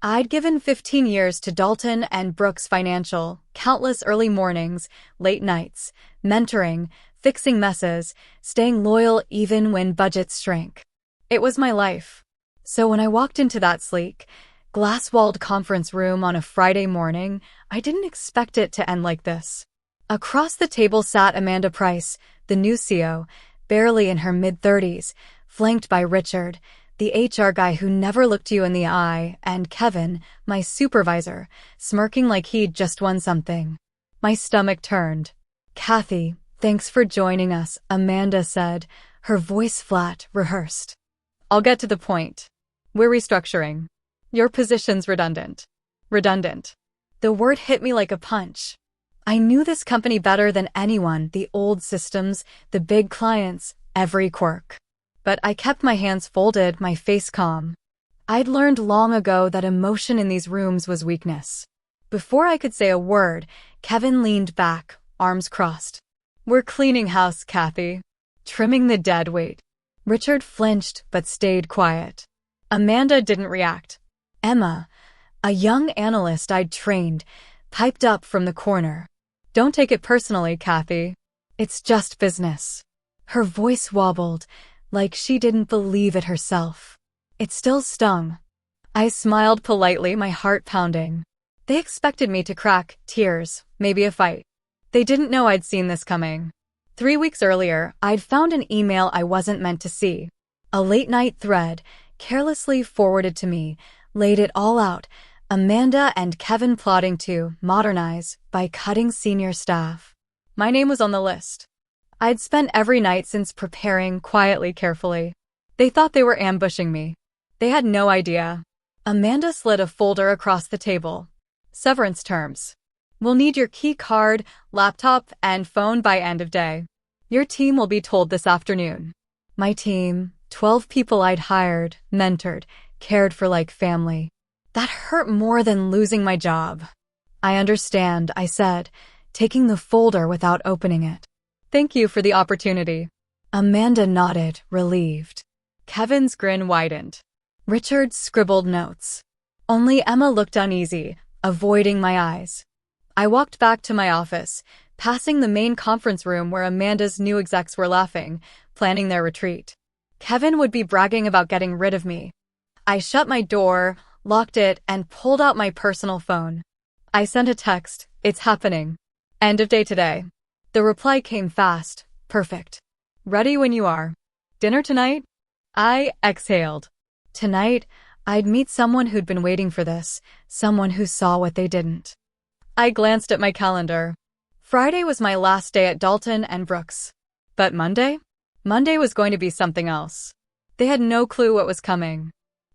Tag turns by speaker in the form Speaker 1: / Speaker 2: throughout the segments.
Speaker 1: I'd given 15 years to Dalton and Brooks Financial, countless early mornings, late nights, mentoring, fixing messes, staying loyal even when budgets shrank. It was my life. So when I walked into that sleek, glass-walled conference room on a Friday morning, I didn't expect it to end like this. Across the table sat Amanda Price, the new CEO, barely in her mid-30s, flanked by Richard, the HR guy who never looked you in the eye, and Kevin, my supervisor, smirking like he'd just won something. My stomach turned. "Kathy, thanks for joining us," Amanda said, her voice flat, rehearsed. "I'll get to the point. We're restructuring. Your position's redundant." Redundant. The word hit me like a punch. I knew this company better than anyone, the old systems, the big clients, every quirk. But I kept my hands folded, my face calm. I'd learned long ago that emotion in these rooms was weakness. Before I could say a word, Kevin leaned back, arms crossed. "We're cleaning house, Kathy. Trimming the dead weight." Richard flinched but stayed quiet. Amanda didn't react. Emma, a young analyst I'd trained, piped up from the corner. "Don't take it personally, Kathy. It's just business." Her voice wobbled, like she didn't believe it herself. It still stung. I smiled politely, my heart pounding. They expected me to crack, tears, maybe a fight. They didn't know I'd seen this coming. 3 weeks earlier, I'd found an email I wasn't meant to see. A late-night thread, carelessly forwarded to me, laid it all out. Amanda and Kevin plotting to modernize by cutting senior staff. My name was on the list. I'd spent every night since preparing, quietly, carefully. They thought they were ambushing me. They had no idea. Amanda slid a folder across the table. "Severance terms. We'll need your key card, laptop, and phone by end of day. Your team will be told this afternoon." My team, 12 people I'd hired, mentored, cared for like family. That hurt more than losing my job. "I understand," I said, taking the folder without opening it. "Thank you for the opportunity." Amanda nodded, relieved. Kevin's grin widened. Richard scribbled notes. Only Emma looked uneasy, avoiding my eyes. I walked back to my office, passing the main conference room where Amanda's new execs were laughing, planning their retreat. Kevin would be bragging about getting rid of me. I shut my door, locked it, and pulled out my personal phone. I sent a text, "It's happening. End of day today." The reply came fast, perfect. "Ready when you are. Dinner tonight?" I exhaled. Tonight, I'd meet someone who'd been waiting for this, someone who saw what they didn't. I glanced at my calendar. Friday was my last day at Dalton and Brooks. But Monday? Monday was going to be something else. They had no clue what was coming.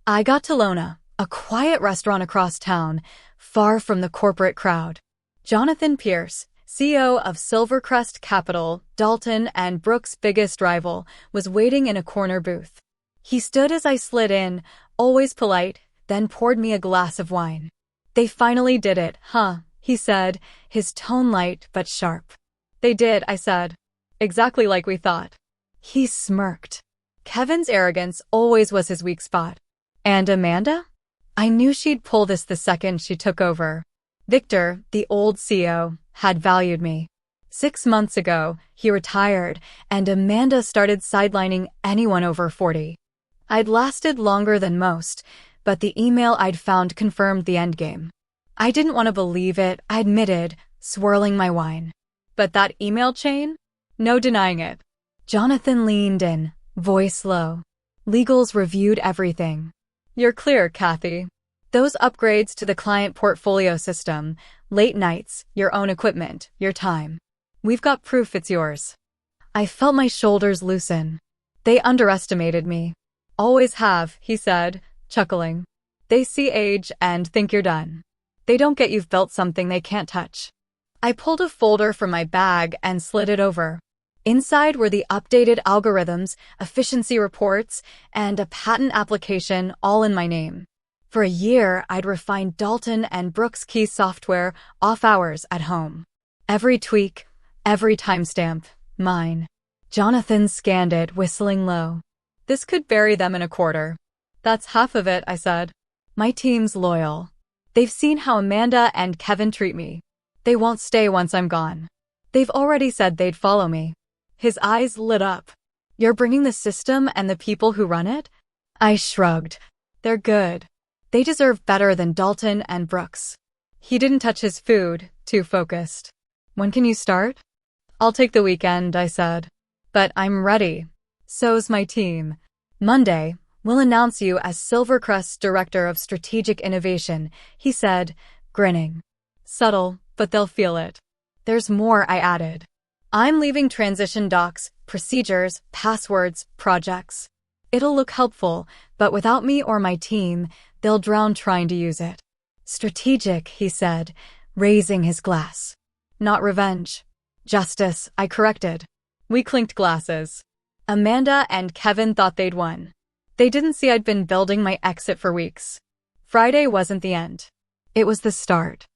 Speaker 1: I got to Lona, a quiet restaurant across town, far from the corporate crowd. Jonathan Pierce, CEO of Silvercrest Capital, Dalton and Brooks' biggest rival, was waiting in a corner booth. He stood as I slid in, always polite, then poured me a glass of wine. "They finally did it, huh?" he said, his tone light but sharp. "They did," I said. "Exactly like we thought." He smirked. Kevin's arrogance always was his weak spot. And Amanda? I knew she'd pull this the second she took over. Victor, the old CEO, had valued me. 6 months ago, he retired, and Amanda started sidelining anyone over 40. I'd lasted longer than most, but the email I'd found confirmed the endgame. I didn't want to believe it, I admitted, swirling my wine. But that email chain? No denying it. Jonathan leaned in, voice low. "Legals reviewed everything. You're clear, Kathy. Those upgrades to the client portfolio system, late nights, your own equipment, your time. We've got proof it's yours." I felt my shoulders loosen. They underestimated me. "Always have," he said, chuckling. "They see age and think you're done. They don't get you've built something they can't touch." I pulled a folder from my bag and slid it over. Inside were the updated algorithms, efficiency reports, and a patent application all in my name. For a year, I'd refined Dalton and Brooks' key software off hours at home. Every tweak, every timestamp, mine. Jonathan scanned it, whistling low. "This could bury them in a quarter." "That's half of it," I said. My team's loyal. They've seen how Amanda and Kevin treat me. They won't stay once I'm gone. They've already said they'd follow me. His eyes lit up. You're bringing the system and the people who run it? I shrugged. They're good. They deserve better than Dalton and Brooks. He didn't touch his food, too focused. When can you start? I'll take the weekend, I said. But I'm ready. So's my team. Monday, we'll announce you as Silvercrest's Director of Strategic Innovation, he said, grinning. Subtle, but they'll feel it. There's more, I added. I'm leaving transition docs, procedures, passwords, projects. It'll look helpful, but without me or my team, they'll drown trying to use it. Strategic, he said, raising his glass. Not revenge. Justice, I corrected. We clinked glasses. Amanda and Kevin thought they'd won. They didn't see I'd been building my exit for weeks. Friday wasn't the end. It was the start.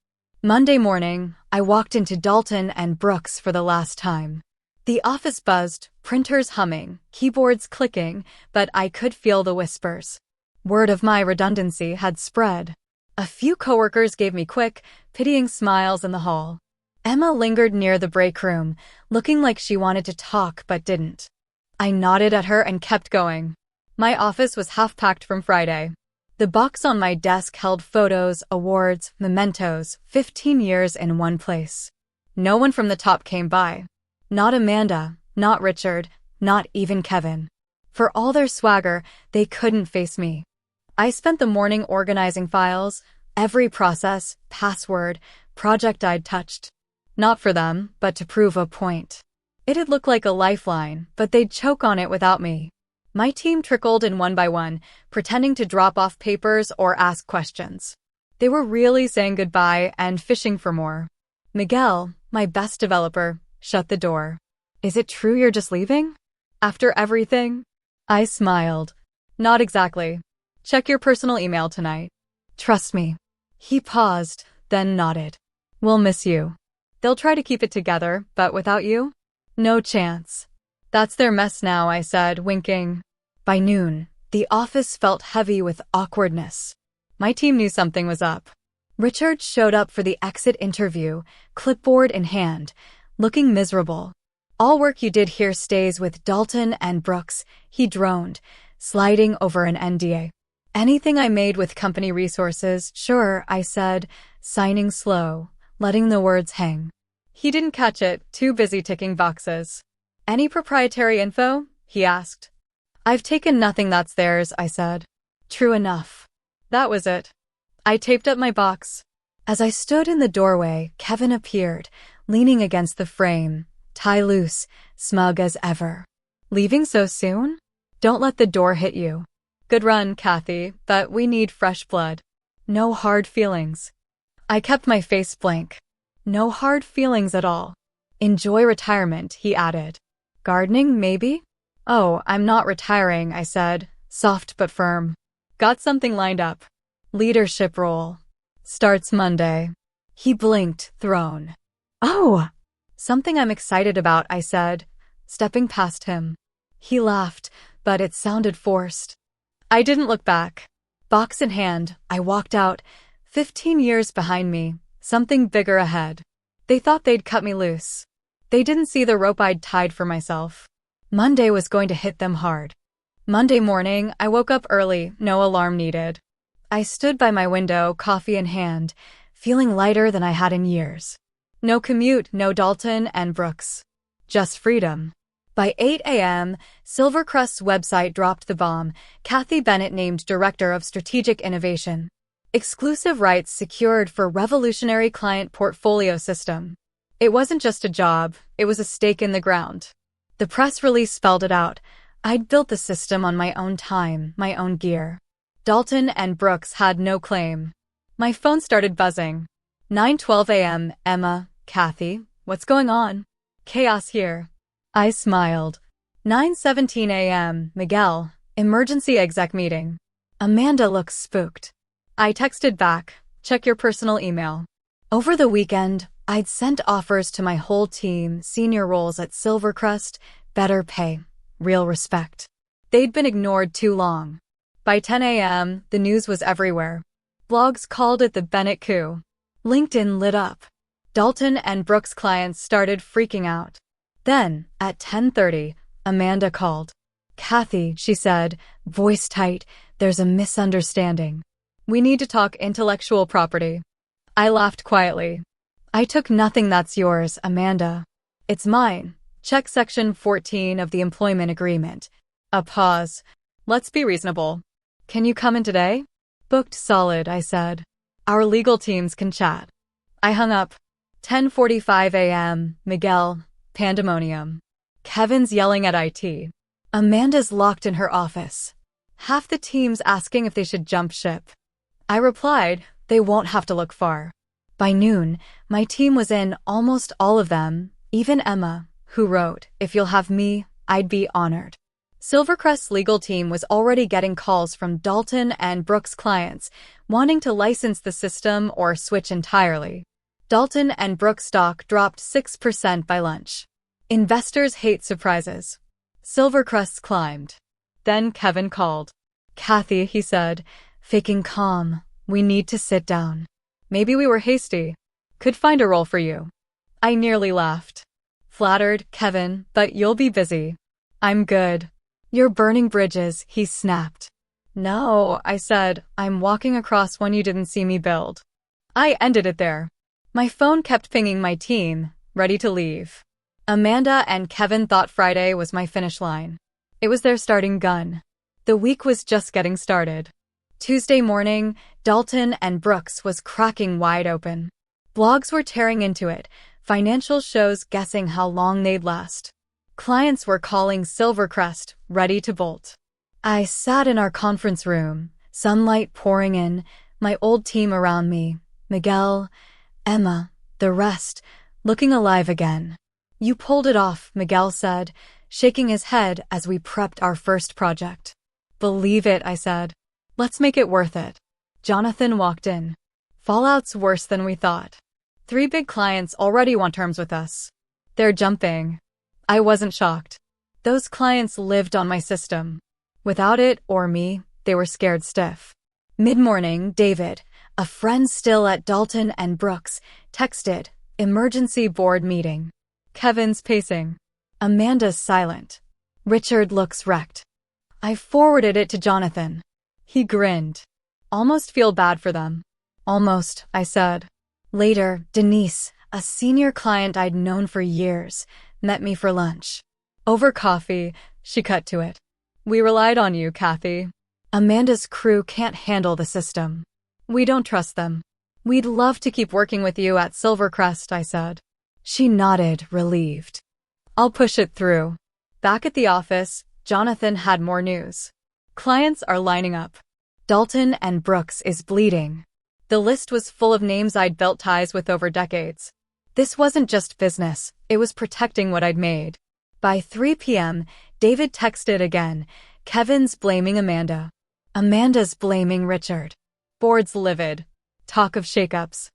Speaker 1: Monday morning, I walked into Dalton and Brooks for the last time. The office buzzed, printers humming, keyboards clicking, but I could feel the whispers. Word of my redundancy had spread. A few coworkers gave me quick, pitying smiles in the hall. Emma lingered near the break room, looking like she wanted to talk but didn't. I nodded at her and kept going. My office was half-packed from Friday. The box on my desk held photos, awards, mementos, 15 years in one place. No one from the top came by. Not Amanda, not Richard, not even Kevin. For all their swagger, they couldn't face me. I spent the morning organizing files, every process, password, project I'd touched. Not for them, but to prove a point. It'd look like a lifeline, but they'd choke on it without me. My team trickled in one by one, pretending to drop off papers or ask questions. They were really saying goodbye and fishing for more. Miguel, my best developer, shut the door. Is it true you're just leaving? After everything? I smiled. Not exactly. Check your personal email tonight. Trust me. He paused, then nodded. We'll miss you. They'll try to keep it together, but without you? No chance. That's their mess now, I said, winking. By noon, the office felt heavy with awkwardness. My team knew something was up. Richard showed up for the exit interview, clipboard in hand, looking miserable. All work you did here stays with Dalton and Brooks, he droned, sliding over an NDA. Anything I made with company resources, sure, I said, signing slow, letting the words hang. He didn't catch it, too busy ticking boxes. Any proprietary info? He asked. I've taken nothing that's theirs, I said. True enough. That was it. I taped up my box. As I stood in the doorway, Kevin appeared, leaning against the frame, tie loose, smug as ever. Leaving so soon? Don't let the door hit you. Good run, Kathy, but we need fresh blood. No hard feelings. I kept my face blank. No hard feelings at all. Enjoy retirement, he added. Gardening, maybe? Oh, I'm not retiring, I said, soft but firm. Got something lined up. Leadership role. Starts Monday. He blinked, thrown. Oh! Something I'm excited about, I said, stepping past him. He laughed, but it sounded forced. I didn't look back. Box in hand, I walked out, 15 years behind me, something bigger ahead. They thought they'd cut me loose. They didn't see the rope I'd tied for myself. Monday was going to hit them hard. Monday morning, I woke up early, no alarm needed. I stood by my window, coffee in hand, feeling lighter than I had in years. No commute, no Dalton and Brooks. Just freedom. By 8 a.m., Silvercrest's website dropped the bomb, Kathy Bennett named Director of Strategic Innovation. Exclusive rights secured for revolutionary client portfolio system. It wasn't just a job, it was a stake in the ground. The press release spelled it out. I'd built the system on my own time, my own gear. Dalton and Brooks had no claim. My phone started buzzing. 9:12 a.m., Emma, Kathy, what's going on? Chaos here. I smiled. 9:17 a.m., Miguel, emergency exec meeting. Amanda looks spooked. I texted back, check your personal email. Over the weekend, I'd sent offers to my whole team, senior roles at Silvercrest, better pay, real respect. They'd been ignored too long. By 10 a.m., the news was everywhere. Blogs called it the Bennett coup. LinkedIn lit up. Dalton and Brooks' clients started freaking out. Then, at 10:30, Amanda called. "Kathy," she said, voice tight, "there's a misunderstanding. We need to talk intellectual property." I laughed quietly. "I took nothing that's yours, Amanda. It's mine. Check section 14 of the employment agreement." A pause. "Let's be reasonable. Can you come in today?" "Booked solid," I said. "Our legal teams can chat." I hung up. 10:45 a.m., Miguel, pandemonium. Kevin's yelling at IT. Amanda's locked in her office. Half the team's asking if they should jump ship. I replied, they won't have to look far. By noon, my team was in, almost all of them, even Emma, who wrote, "If you'll have me, I'd be honored." Silvercrest's legal team was already getting calls from Dalton and Brooks' clients, wanting to license the system or switch entirely. Dalton and Brooks' stock dropped 6% by lunch. Investors hate surprises. Silvercrest climbed. Then Kevin called. "Kathy," he said, faking calm, "we need to sit down. Maybe we were hasty. Could find a role for you." I nearly laughed. "Flattered, Kevin, but you'll be busy." "I'm good." "You're burning bridges," he snapped. "No," I said, "I'm walking across one you didn't see me build." I ended it there. My phone kept pinging my team, ready to leave. Amanda and Kevin thought Friday was my finish line. It was their starting gun. The week was just getting started. Tuesday morning, Dalton and Brooks was cracking wide open. Blogs were tearing into it, financial shows guessing how long they'd last. Clients were calling Silvercrest, ready to bolt. I sat in our conference room, sunlight pouring in, my old team around me, Miguel, Emma, the rest, looking alive again. "You pulled it off," Miguel said, shaking his head as we prepped our first project. "Believe it," I said. "Let's make it worth it." Jonathan walked in. "Fallout's worse than we thought. 3 big clients already want terms with us. They're jumping." I wasn't shocked. Those clients lived on my system. Without it, or me, they were scared stiff. Mid-morning, David, a friend still at Dalton and Brooks, texted, "Emergency board meeting." Kevin's pacing. Amanda's silent. Richard looks wrecked. I forwarded it to Jonathan. He grinned. "Almost feel bad for them." "Almost," I said. Later, Denise, a senior client I'd known for years, met me for lunch. Over coffee, she cut to it. "We relied on you, Kathy. Amanda's crew can't handle the system. We don't trust them. We'd love to keep working with you at Silvercrest," I said. She nodded, relieved. "I'll push it through." Back at the office, Jonathan had more news. Clients are lining up. Dalton and Brooks is bleeding. The list was full of names I'd built ties with over decades. This wasn't just business, it was protecting what I'd made. By 3 p.m., David texted again. Kevin's blaming Amanda. Amanda's blaming Richard. Board's livid. Talk of shakeups.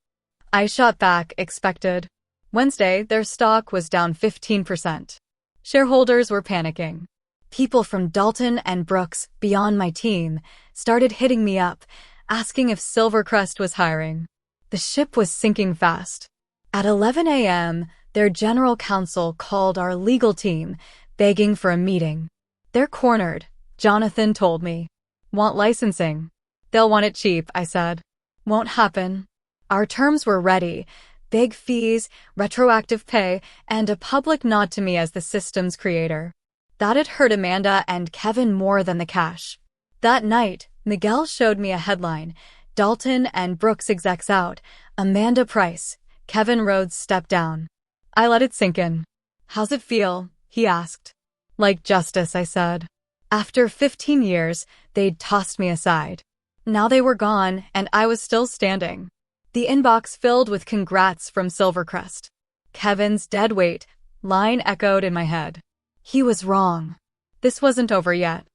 Speaker 1: I shot back, expected. Wednesday, their stock was down 15%. Shareholders were panicking. People from Dalton and Brooks, beyond my team, started hitting me up, asking if Silvercrest was hiring. The ship was sinking fast. At 11 a.m., their general counsel called our legal team, begging for a meeting. "They're cornered," Jonathan told me. "Want licensing." "They'll want it cheap," I said. "Won't happen." Our terms were ready. Big fees, retroactive pay, and a public nod to me as the system's creator. That had hurt Amanda and Kevin more than the cash. That night, Miguel showed me a headline. Dalton and Brooks execs out. Amanda Price. Kevin Rhodes stepped down. I let it sink in. "How's it feel?" he asked. "Like justice," I said. After 15 years, they'd tossed me aside. Now they were gone, and I was still standing. The inbox filled with congrats from Silvercrest. Kevin's dead weight line echoed in my head. He was wrong. This wasn't over yet.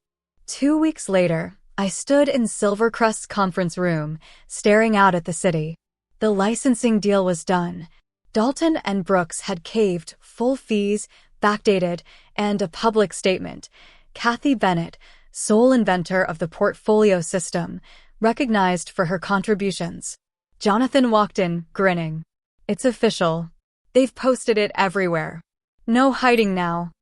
Speaker 1: 2 weeks later, I stood in Silvercrest's conference room, staring out at the city. The licensing deal was done. Dalton and Brooks had caved, full fees, backdated, and a public statement. Kathy Bennett, sole inventor of the portfolio system, recognized for her contributions. Jonathan walked in, grinning. It's official. They've posted it everywhere. No hiding now.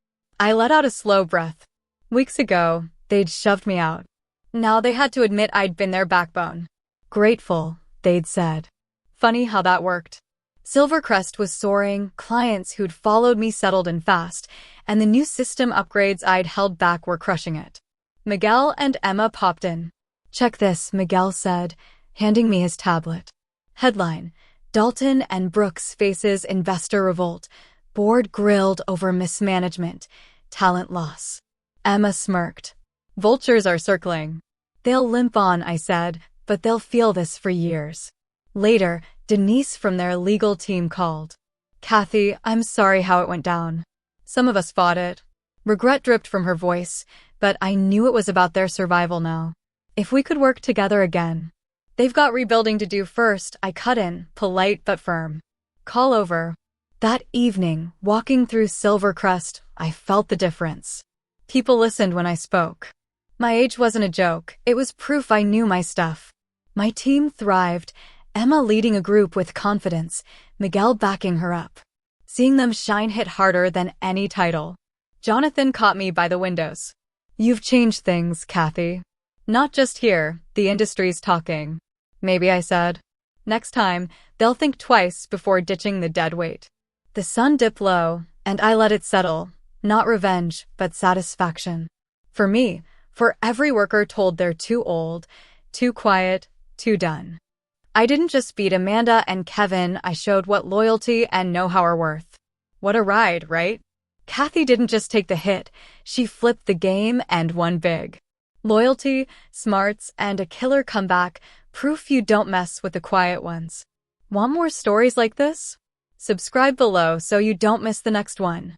Speaker 1: I let out a slow breath. Weeks ago, they'd shoved me out. Now they had to admit I'd been their backbone. Grateful, they'd said. Funny how that worked. Silvercrest was soaring, clients who'd followed me settled in fast, and the new system upgrades I'd held back were crushing it. Miguel and Emma popped in. Check this, Miguel said, handing me his tablet. Headline: Dalton and Brooks faces investor revolt. Board grilled over mismanagement. Talent loss. Emma smirked. Vultures are circling. They'll limp on, I said, but they'll feel this for years. Later, Denise from their legal team called. Kathy, I'm sorry how it went down. Some of us fought it. Regret dripped from her voice, but I knew it was about their survival now. If we could work together again. They've got rebuilding to do first, I cut in, polite but firm. Call over. That evening, walking through Silvercrest, I felt the difference. People listened when I spoke. My age wasn't a joke, it was proof I knew my stuff. My team thrived, Emma leading a group with confidence, Miguel backing her up. Seeing them shine hit harder than any title. Jonathan caught me by the windows. You've changed things, Kathy. Not just here, the industry's talking. Maybe, I said. Next time, they'll think twice before ditching the dead weight. The sun dipped low, and I let it settle. Not revenge, but satisfaction. For me, for every worker told they're too old, too quiet, too done. I didn't just beat Amanda and Kevin, I showed what loyalty and know-how are worth. What a ride, right? Kathy didn't just take the hit, she flipped the game and won big. Loyalty, smarts, and a killer comeback, proof you don't mess with the quiet ones. Want more stories like this? Subscribe below so you don't miss the next one.